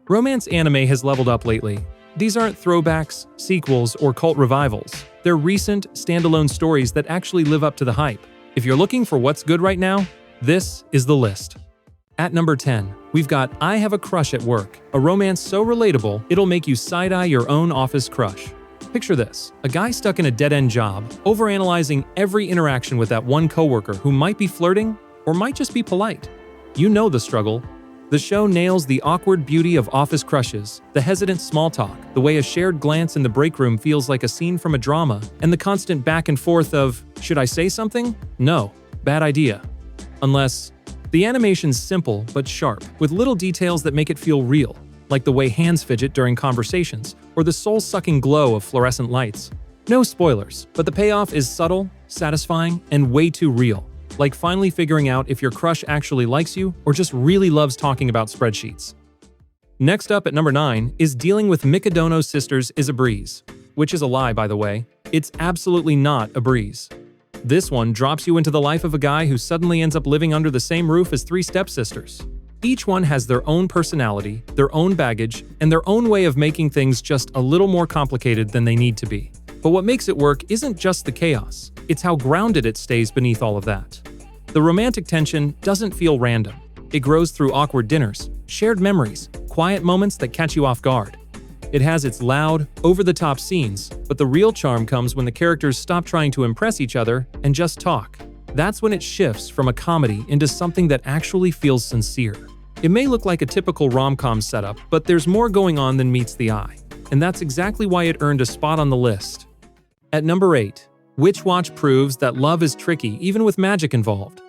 Romance anime has leveled up lately. These aren't throwbacks, sequels, or cult revivals. They're recent, standalone stories that actually live up to the hype. If you're looking for what's good right now, this is the list. At number 10, we've got I Have a Crush at Work, a romance so relatable it'll make you side-eye your own office crush. Picture this, a guy stuck in a dead-end job, overanalyzing every interaction with that one coworker who might be flirting or might just be polite. You know the struggle. The show nails the awkward beauty of office crushes, the hesitant small talk, the way a shared glance in the break room feels like a scene from a drama, and the constant back and forth of, should I say something? No, bad idea. Unless, the animation's simple but sharp, with little details that make it feel real, like the way hands fidget during conversations, or the soul-sucking glow of fluorescent lights. No spoilers, but the payoff is subtle, satisfying, and way too real. Like finally figuring out if your crush actually likes you or just really loves talking about spreadsheets. Next up at number 9 is Dealing with Mikadono Sisters is a Breeze. Which is a lie, by the way. It's absolutely not a breeze. This one drops you into the life of a guy who suddenly ends up living under the same roof as 3 stepsisters. Each one has their own personality, their own baggage, and their own way of making things just a little more complicated than they need to be. But what makes it work isn't just the chaos, it's how grounded it stays beneath all of that. The romantic tension doesn't feel random. It grows through awkward dinners, shared memories, quiet moments that catch you off guard. It has its loud, over-the-top scenes, but the real charm comes when the characters stop trying to impress each other and just talk. That's when it shifts from a comedy into something that actually feels sincere. It may look like a typical rom-com setup, but there's more going on than meets the eye. And that's exactly why it earned a spot on the list. At number 8, Witch Watch proves that love is tricky even with magic involved.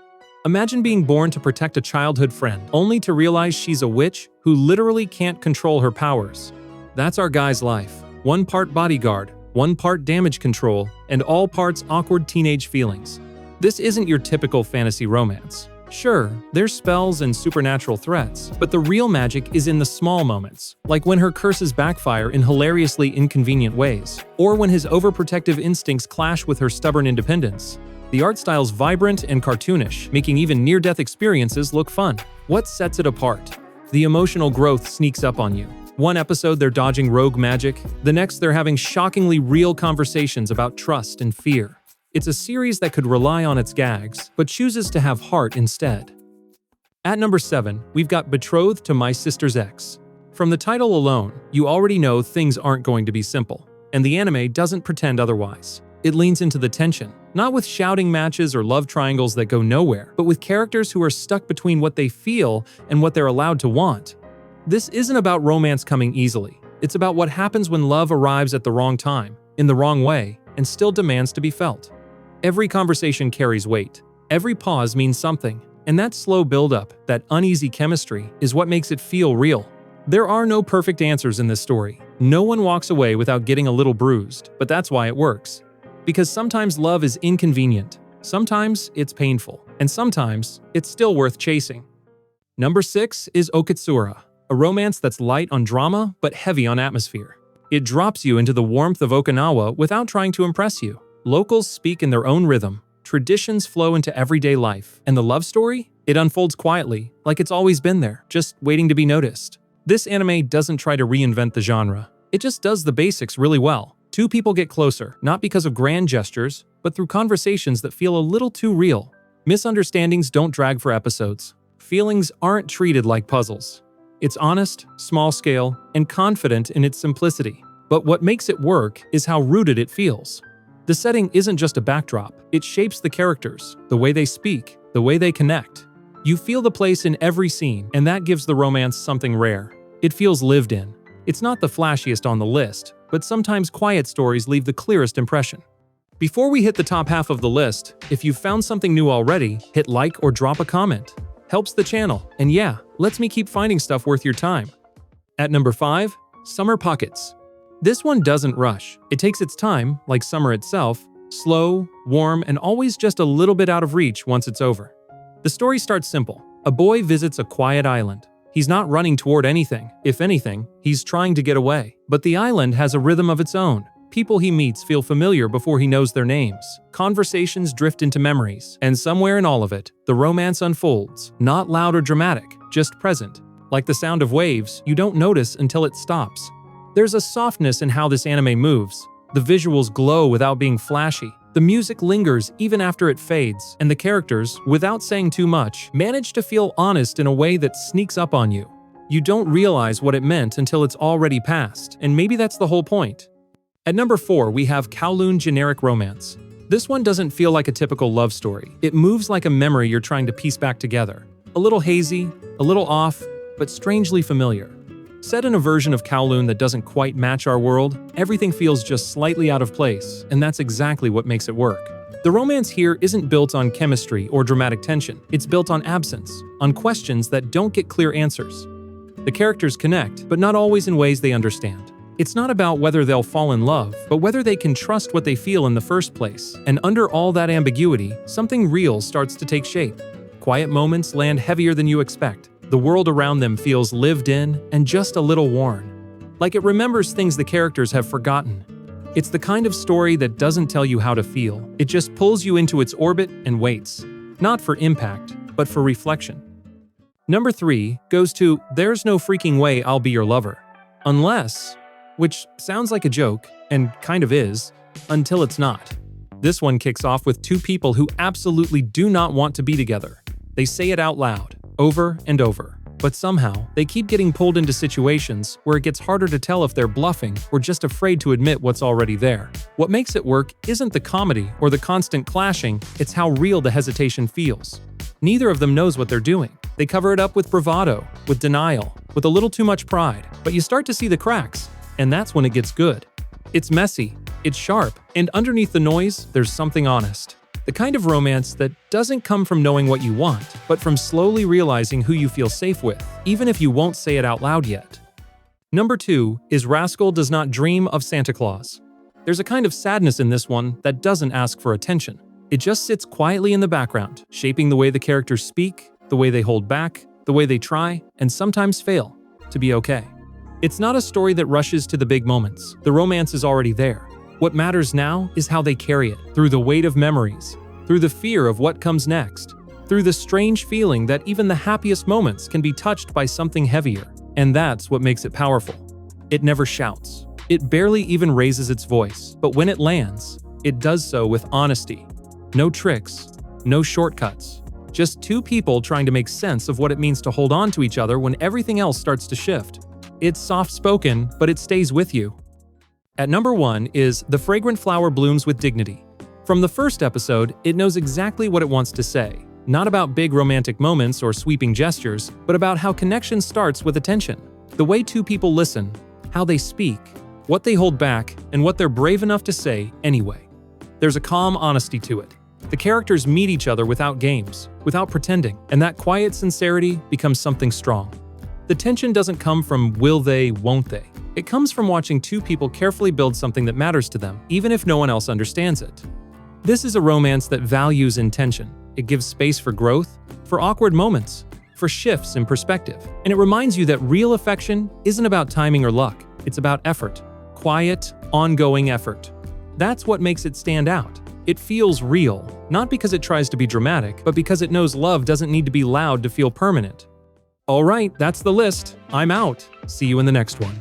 Imagine being born to protect a childhood friend, only to realize she's a witch who literally can't control her powers. That's our guy's life. One part bodyguard, one part damage control, and all parts awkward teenage feelings. This isn't your typical fantasy romance. Sure, there's spells and supernatural threats, but the real magic is in the small moments, like when her curses backfire in hilariously inconvenient ways, or when his overprotective instincts clash with her stubborn independence. The art style's vibrant and cartoonish, making even near-death experiences look fun. What sets it apart? The emotional growth sneaks up on you. One episode they're dodging rogue magic, the next they're having shockingly real conversations about trust and fear. It's a series that could rely on its gags, but chooses to have heart instead. At number 7, we've got Betrothed to My Sister's Ex. From the title alone, you already know things aren't going to be simple, and the anime doesn't pretend otherwise. It leans into the tension, not with shouting matches or love triangles that go nowhere, but with characters who are stuck between what they feel and what they're allowed to want. This isn't about romance coming easily. It's about what happens when love arrives at the wrong time, in the wrong way, and still demands to be felt. Every conversation carries weight. Every pause means something, and that slow buildup, that uneasy chemistry, is what makes it feel real. There are no perfect answers in this story. No one walks away without getting a little bruised, but that's why it works. Because sometimes love is inconvenient, sometimes it's painful, and sometimes it's still worth chasing. Number 6 is Okitsura, a romance that's light on drama but heavy on atmosphere. It drops you into the warmth of Okinawa without trying to impress you. Locals speak in their own rhythm, traditions flow into everyday life, and the love story? It unfolds quietly, like it's always been there, just waiting to be noticed. This anime doesn't try to reinvent the genre. It just does the basics really well. 2 people get closer, not because of grand gestures, but through conversations that feel a little too real. Misunderstandings don't drag for episodes. Feelings aren't treated like puzzles. It's honest, small-scale, and confident in its simplicity. But what makes it work is how rooted it feels. The setting isn't just a backdrop, it shapes the characters, the way they speak, the way they connect. You feel the place in every scene, and that gives the romance something rare. It feels lived in. It's not the flashiest on the list, but sometimes quiet stories leave the clearest impression. Before we hit the top half of the list, if you've found something new already, hit like or drop a comment. Helps the channel, and yeah, lets me keep finding stuff worth your time. At number 5, Summer Pockets. This one doesn't rush. It takes its time, like summer itself, slow, warm, and always just a little bit out of reach once it's over. The story starts simple. A boy visits a quiet island. He's not running toward anything. If anything, he's trying to get away. But the island has a rhythm of its own. People he meets feel familiar before he knows their names. Conversations drift into memories. And somewhere in all of it, the romance unfolds. Not loud or dramatic, just present. Like the sound of waves, you don't notice until it stops. There's a softness in how this anime moves. The visuals glow without being flashy. The music lingers even after it fades, and the characters, without saying too much, manage to feel honest in a way that sneaks up on you. You don't realize what it meant until it's already passed, and maybe that's the whole point. At number 4, we have Kowloon Generic Romance. This one doesn't feel like a typical love story. It moves like a memory you're trying to piece back together. A little hazy, a little off, but strangely familiar. Set in a version of Kowloon that doesn't quite match our world, everything feels just slightly out of place, and that's exactly what makes it work. The romance here isn't built on chemistry or dramatic tension. It's built on absence, on questions that don't get clear answers. The characters connect, but not always in ways they understand. It's not about whether they'll fall in love, but whether they can trust what they feel in the first place. And under all that ambiguity, something real starts to take shape. Quiet moments land heavier than you expect. The world around them feels lived in and just a little worn. Like it remembers things the characters have forgotten. It's the kind of story that doesn't tell you how to feel. It just pulls you into its orbit and waits. Not for impact, but for reflection. Number 3 goes to There's No Freaking Way I'll Be Your Lover. Unless, which sounds like a joke, and kind of is, until it's not. This one kicks off with two people who absolutely do not want to be together. They say it out loud, over and over. But somehow, they keep getting pulled into situations where it gets harder to tell if they're bluffing or just afraid to admit what's already there. What makes it work isn't the comedy or the constant clashing, it's how real the hesitation feels. Neither of them knows what they're doing. They cover it up with bravado, with denial, with a little too much pride. But you start to see the cracks, and that's when it gets good. It's messy, it's sharp, and underneath the noise, there's something honest. The kind of romance that doesn't come from knowing what you want, but from slowly realizing who you feel safe with, even if you won't say it out loud yet. Number 2 is Rascal Does Not Dream of Santa Claus. There's a kind of sadness in this one that doesn't ask for attention. It just sits quietly in the background, shaping the way the characters speak, the way they hold back, the way they try, and sometimes fail, to be okay. It's not a story that rushes to the big moments. The romance is already there. What matters now is how they carry it, through the weight of memories, through the fear of what comes next, through the strange feeling that even the happiest moments can be touched by something heavier. And that's what makes it powerful. It never shouts. It barely even raises its voice. But when it lands, it does so with honesty. No tricks, no shortcuts. Just two people trying to make sense of what it means to hold on to each other when everything else starts to shift. It's soft-spoken, but it stays with you. At number 1 is The Fragrant Flower Blooms with Dignity. From the first episode, it knows exactly what it wants to say. Not about big romantic moments or sweeping gestures, but about how connection starts with attention. The way two people listen, how they speak, what they hold back, and what they're brave enough to say anyway. There's a calm honesty to it. The characters meet each other without games, without pretending, and that quiet sincerity becomes something strong. The tension doesn't come from will they, won't they. It comes from watching two people carefully build something that matters to them, even if no one else understands it. This is a romance that values intention. It gives space for growth, for awkward moments, for shifts in perspective. And it reminds you that real affection isn't about timing or luck. It's about effort. Quiet, ongoing effort. That's what makes it stand out. It feels real, not because it tries to be dramatic, but because it knows love doesn't need to be loud to feel permanent. All right, that's the list. I'm out. See you in the next one.